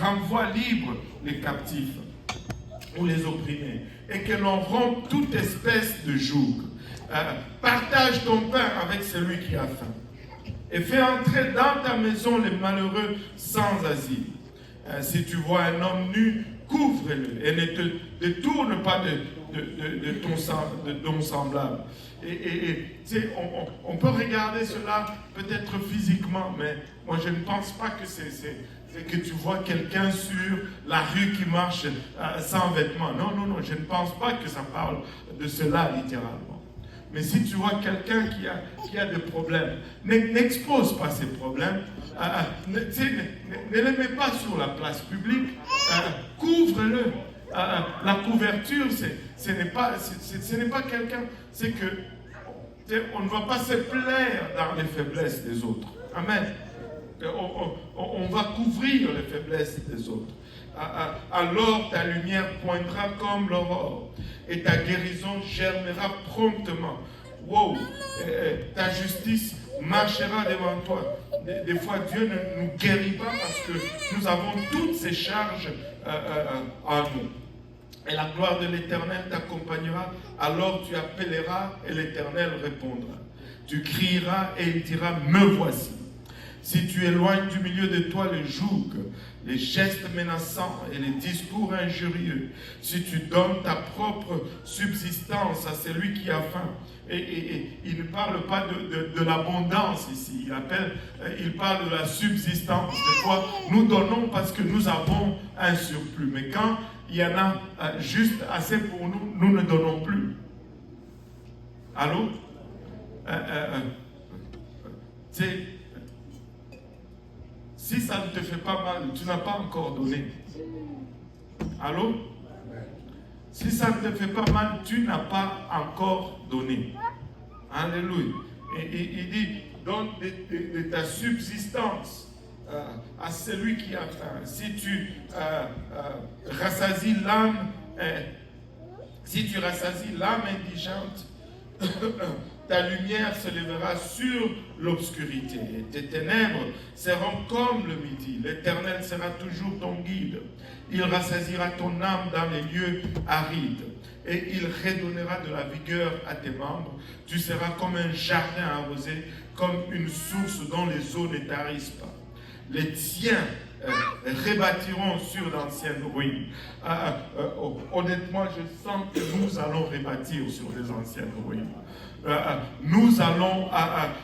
renvoie libre les captifs ou les opprimés, et que l'on rompe toute espèce de joug. Partage ton pain avec celui qui a faim, et fais entrer dans ta maison les malheureux sans asile. Si tu vois un homme nu, couvre-le, et ne te détourne pas de ton semblable. On peut regarder cela peut-être physiquement, mais moi je ne pense pas que c'est que tu vois quelqu'un sur la rue qui marche sans vêtements. Non, je ne pense pas que ça parle de cela littéralement. Mais si tu vois quelqu'un qui a des problèmes, n'expose pas ces problèmes. Ne les mets pas sur la place publique. Couvre-le. La couverture, ce n'est pas quelqu'un, c'est que on ne va pas se plaire dans les faiblesses des autres. Amen. On va couvrir les faiblesses des autres. Alors ta lumière poindra comme l'aurore et ta guérison germera promptement. Wow. Ta justice marchera devant toi. Des fois, Dieu ne nous guérit pas parce que nous avons toutes ces charges en nous. Et la gloire de l'Éternel t'accompagnera, alors tu appelleras et l'Éternel répondra. Tu crieras et il dira, me voici. Si tu éloignes du milieu de toi le joug, les gestes menaçants et les discours injurieux, si tu donnes ta propre subsistance à celui qui a faim, et il ne parle pas de l'abondance ici, il parle de la subsistance. Des fois, nous donnons parce que nous avons un surplus, mais quand il y en a juste assez pour nous, nous ne donnons plus. Allô? Si ça ne te fait pas mal, tu n'as pas encore donné. Allô? Si ça ne te fait pas mal, tu n'as pas encore donné. Alléluia. Et il dit, donne de ta subsistance à celui qui a faim. Si tu rassasies l'âme, indigente, ta lumière se lèvera sur l'obscurité. Tes ténèbres seront comme le midi. L'Éternel sera toujours ton guide. Il rassasiera ton âme dans les lieux arides. Et il redonnera de la vigueur à tes membres. Tu seras comme un jardin arrosé, comme une source dont les eaux ne tarissent pas. Les tiens rebâtiront sur d'anciennes ruines. Honnêtement, je sens que nous allons rebâtir sur des anciennes ruines. Nous allons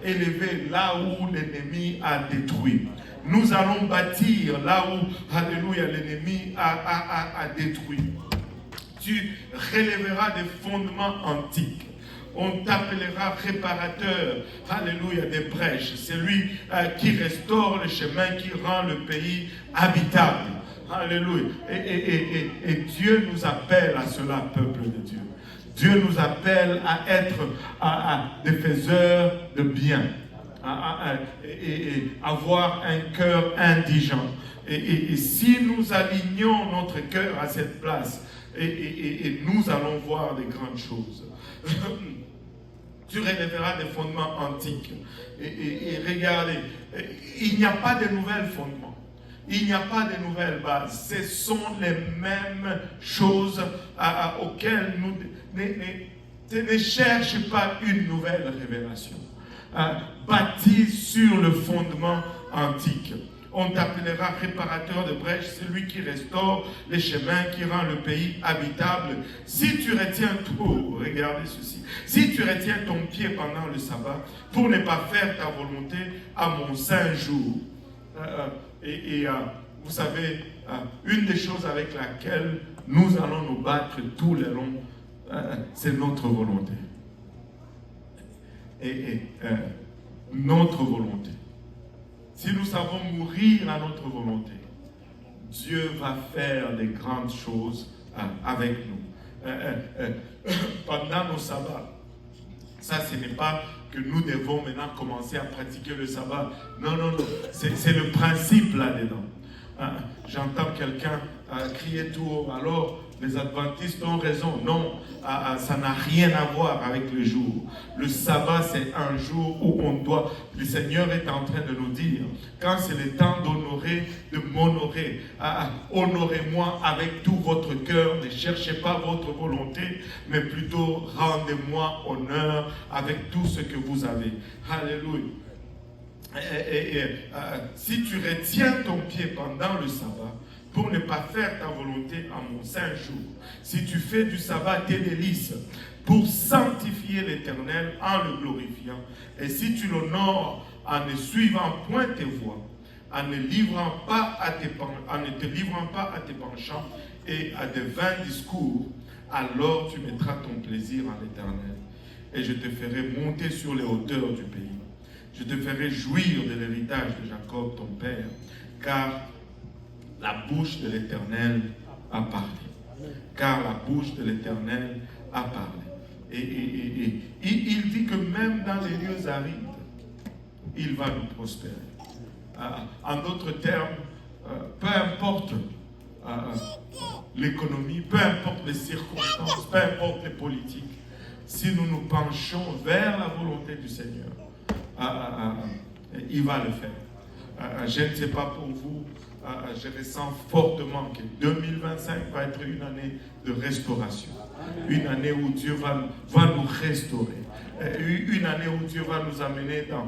élever là où l'ennemi a détruit. Nous allons bâtir là où, alléluia, l'ennemi a détruit. Tu relèveras des fondements antiques. On t'appellera réparateur, alléluia, des brèches. C'est lui qui restaure le chemin, qui rend le pays habitable. Alléluia. Et Dieu nous appelle à cela, peuple de Dieu. Dieu nous appelle à être des faiseurs de bien, et avoir un cœur indigent. Et si nous alignons notre cœur à cette place, et nous allons voir des grandes choses. Tu relèveras des fondements antiques. Et regardez, il n'y a pas de nouvelles fondements. Il n'y a pas de nouvelles bases. Ce sont les mêmes choses auxquelles nous ne cherchez pas une nouvelle révélation. Bâti sur le fondement antique. On t'appellera réparateur de brèches, celui qui restaure les chemins, qui rend le pays habitable. Si tu retiens tout, regardez ceci, si tu retiens ton pied pendant le sabbat, pour ne pas faire ta volonté à mon saint jour. Vous savez, une des choses avec laquelle nous allons nous battre tout le long, c'est notre volonté. Notre volonté. Si nous savons mourir à notre volonté, Dieu va faire des grandes choses avec nous. Pendant nos sabbats, ça ce n'est pas que nous devons maintenant commencer à pratiquer le sabbat. Non. C'est le principe là-dedans. J'entends quelqu'un crier tout haut, alors les adventistes ont raison. Non, ça n'a rien à voir avec le jour. Le sabbat, c'est un jour où on doit... Le Seigneur est en train de nous dire, quand c'est le temps d'honorer, de m'honorer, honorez-moi avec tout votre cœur, ne cherchez pas votre volonté, mais plutôt rendez-moi honneur avec tout ce que vous avez. Alléluia. Si tu retiens ton pied pendant le sabbat, pour ne pas faire ta volonté en mon saint jour, si tu fais du sabbat tes délices, pour sanctifier l'Éternel en le glorifiant, et si tu l'honores en ne suivant point tes voies, en ne te livrant pas à tes penchants et à de vains discours, alors tu mettras ton plaisir en l'Éternel, et je te ferai monter sur les hauteurs du pays. Je te ferai jouir de l'héritage de Jacob, ton père, car la bouche de l'Éternel a parlé. Car la bouche de l'Éternel a parlé. Et il dit que même dans les lieux arides, il va nous prospérer. En d'autres termes, peu importe l'économie, peu importe les circonstances, peu importe les politiques, si nous nous penchons vers la volonté du Seigneur, il va le faire. Je ne sais pas pour vous, je ressens fortement que 2025 va être une année de restauration. Une année où Dieu va nous restaurer. Une année où Dieu va nous amener dans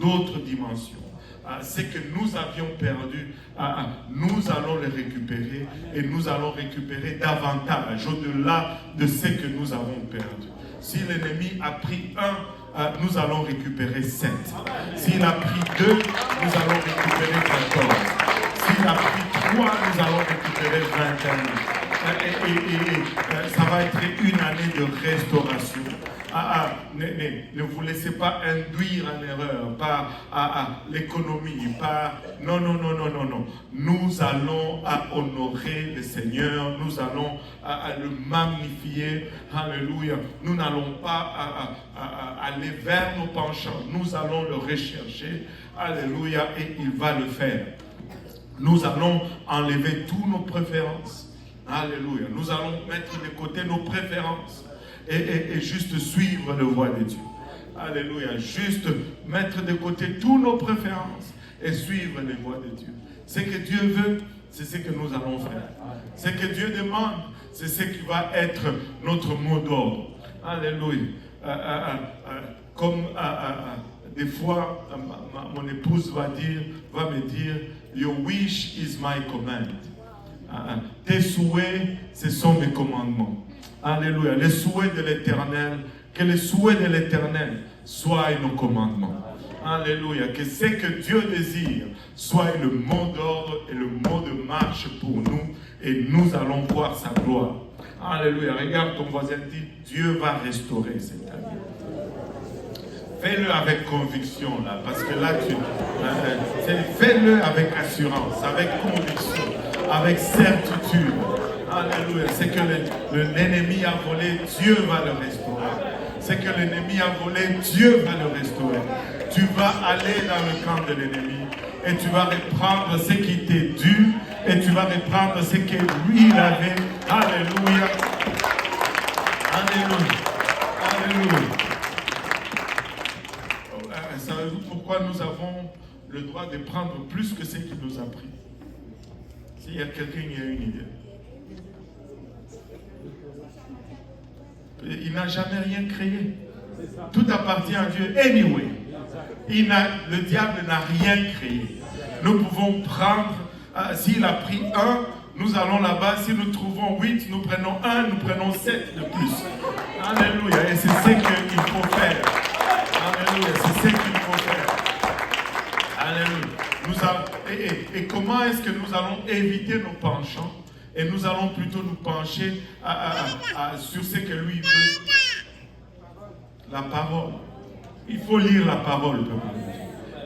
d'autres dimensions. Ce que nous avions perdu, nous allons le récupérer et nous allons récupérer davantage au-delà de ce que nous avons perdu. Si l'ennemi a pris nous allons récupérer 7. S'il a pris 2, nous allons récupérer 14. S'il a pris 3, nous allons récupérer 21. Ça va être une année de restauration. Ne vous laissez pas induire en erreur par l'économie, non. Nous allons honorer le Seigneur, nous allons le magnifier. Alléluia. Nous n'allons pas aller vers nos penchants, nous allons le rechercher. Alléluia. Et il va le faire. Nous allons enlever toutes nos préférences. Alléluia. Nous allons mettre de côté nos préférences. Et juste suivre la voie de Dieu. Alléluia. Juste mettre de côté toutes nos préférences et suivre les voies de Dieu. Ce que Dieu veut, c'est ce que nous allons faire. Ce que Dieu demande, c'est ce qui va être notre mot d'ordre. Alléluia. Comme des fois, mon épouse va me dire, your wish is my command. Tes souhaits, ce sont mes commandements. Alléluia. Les souhaits de l'Éternel, que les souhaits de l'Éternel soient nos commandements. Alléluia. Que ce que Dieu désire soit le mot d'ordre et le mot de marche pour nous, et nous allons voir sa gloire. Alléluia. Regarde ton voisin, dit, Dieu va restaurer cette année. Fais-le avec conviction, là, parce que là, fais-le avec assurance, avec conviction, avec certitude. Alléluia. C'est que l'ennemi a volé, Dieu va le restaurer. C'est que l'ennemi a volé, Dieu va le restaurer. Tu vas aller dans le camp de l'ennemi et tu vas reprendre ce qui t'est dû et tu vas reprendre ce que lui il avait. Alléluia. Alléluia. Alléluia. Savez-vous pourquoi nous avons le droit de prendre plus que ce qu'il nous a pris? S'il y a quelqu'un qui a une idée. Il n'a jamais rien créé. Tout appartient à Dieu. Anyway, le diable n'a rien créé. Nous pouvons prendre, s'il a pris 1, nous allons là-bas. Si nous trouvons 8, nous prenons 1, nous prenons 7 de plus. Alléluia. Et c'est ce qu'il faut faire. Alléluia. C'est ce qu'il faut faire. Alléluia. Et comment est-ce que nous allons éviter nos penchants? Et nous allons plutôt nous pencher sur ce que lui veut. La parole. Il faut lire la parole.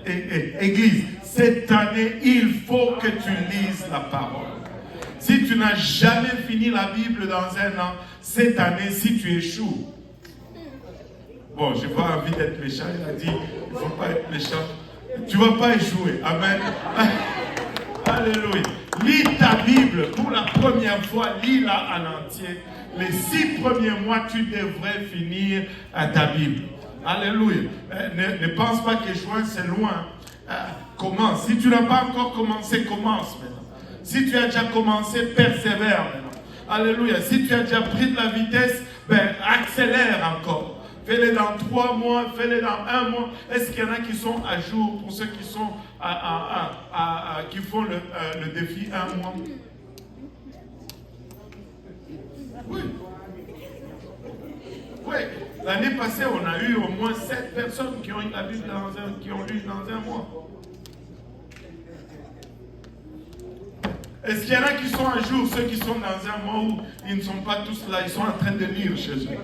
Église, cette année, il faut que tu lises la parole. Si tu n'as jamais fini la Bible dans un an, cette année, si tu échoues, bon, je n'ai pas envie d'être méchant, il a dit, il ne faut pas être méchant. Tu ne vas pas échouer. Amen. Alléluia. Lis ta Bible pour la première fois, lis-la en entier. Les 6 premiers mois, tu devrais finir ta Bible. Alléluia. Ne pense pas que juin, c'est loin. Commence. Si tu n'as pas encore commencé, commence maintenant. Si tu as déjà commencé, persévère maintenant. Alléluia. Si tu as déjà pris de la vitesse, accélère encore. Fais-les dans 3 mois, fais-les dans 1 mois. Est-ce qu'il y en a qui sont à jour pour ceux qui sont qui font le défi 1 mois? Oui. Oui. L'année passée, on a eu au moins 7 personnes qui ont eu la Bible qui ont lu dans 1 mois. Est-ce qu'il y en a qui sont à jour, ceux qui sont dans 1 mois où ils ne sont pas tous là, ils sont en train de lire chez eux?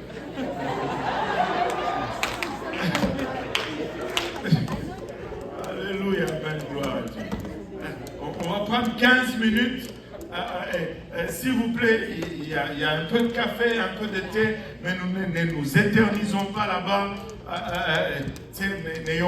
Alléluia, belle gloire à Dieu. On va prendre 15 minutes. S'il vous plaît, il y a un peu de café, un peu de thé, mais nous ne nous éternisons pas là-bas. N'ayons